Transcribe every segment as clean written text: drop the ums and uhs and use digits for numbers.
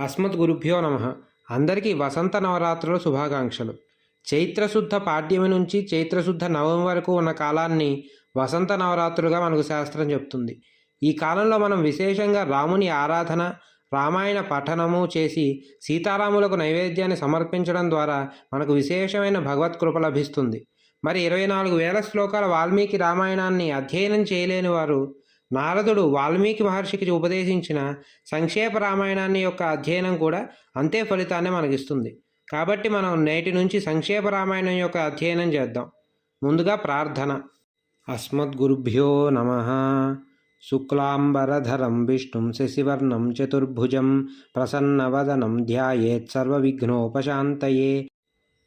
అస్మద్గురుభ్యో నమ. అందరికీ వసంత నవరాత్రుల శుభాకాంక్షలు. చైత్రశుద్ధ పాడ్యమి నుంచి చైత్రశుద్ధ నవమి వరకు ఉన్న కాలాన్ని వసంత నవరాత్రులుగా మనకు శాస్త్రం చెప్తుంది. ఈ కాలంలో మనం విశేషంగా రాముని ఆరాధన, రామాయణ పఠనము చేసి సీతారాములకు నైవేద్యాన్ని సమర్పించడం ద్వారా మనకు విశేషమైన భగవత్కృప లభిస్తుంది. మరి 24,000 శ్లోకాల వాల్మీకి రామాయణాన్ని అధ్యయనం చేయలేని వారు నారదుడు వాల్మీకి మహర్షికి ఉపదేశించిన సంక్షేప రామాయణాన్ని యొక్క అధ్యయనం కూడా అంతే ఫలితాన్ని మనకిస్తుంది. కాబట్టి మనం నేటి నుంచి సంక్షేప రామాయణం యొక్క అధ్యయనం చేద్దాం. ముందుగా ప్రార్థన. అస్మద్గురుభ్యో నమ. శుక్లాంబరధరం విష్ణుం శశివర్ణం చతుర్భుజం ప్రసన్నవదనం ధ్యాయేత్ సర్వవిఘ్నోపశాంతయే.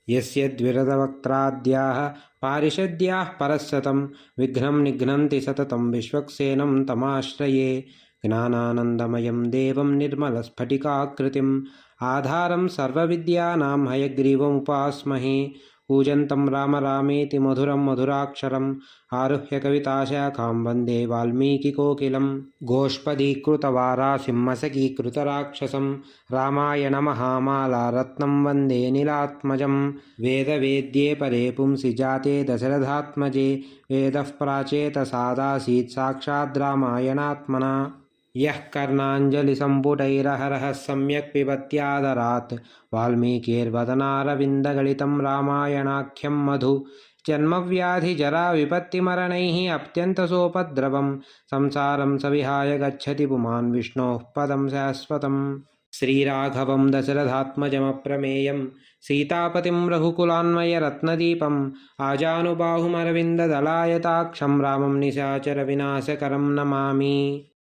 యస్యద్విరదవక్త్రాద్యాః పారిషద్యాః పరస్సతం విఘ్నం నిఘ్నంతి సతతం విశ్వక్సేనం తమాశ్రయే. జ్ఞానానందమయం దేవం నిర్మలస్ఫటికాకృతిం ఆధారం సర్వవిద్యానాం హయగ్రీవముపాస్మహే. కూజంతం రామ రామేతి మధురం మధురాక్షరం ఆరుహ్య కవితాశాఖాం వందే వాల్మీకికోకిలం. గోష్పదీకృతవారాసింహసకీకృతరాక్షసం రామాయణ మహామాలా రత్నం వందే నీలాత్మజం. వేదవేద్యే పరే పుంసి జాతే దశరథాత్మజే వేదః ప్రాచేతసాదాసీత్ సాక్షాద్ రామాయణాత్మనా. యః కర్ణాంజలిసంపుటైరహరః సమ్యక్ పిబత్యాదరాత్ వాల్మీకిర్వదనారవిందగళితం రామాయణాఖ్యం మధు. జన్మవ్యాధిజరావిపత్తిమరణైః అత్యంతసోపద్రవం సంసారం సవిహాయ గచ్చతి పుమాన్ విష్ణోః పదం శాశ్వతం. శ్రీరాఘవం దశరథాత్మజమప్రమేయం సీతాపతిం రఘుకులాన్వయరత్నదీపం ఆజానుబాహుమరవిందదళాయతాక్షం రామం నిశాచర వినాశకరం నమామి.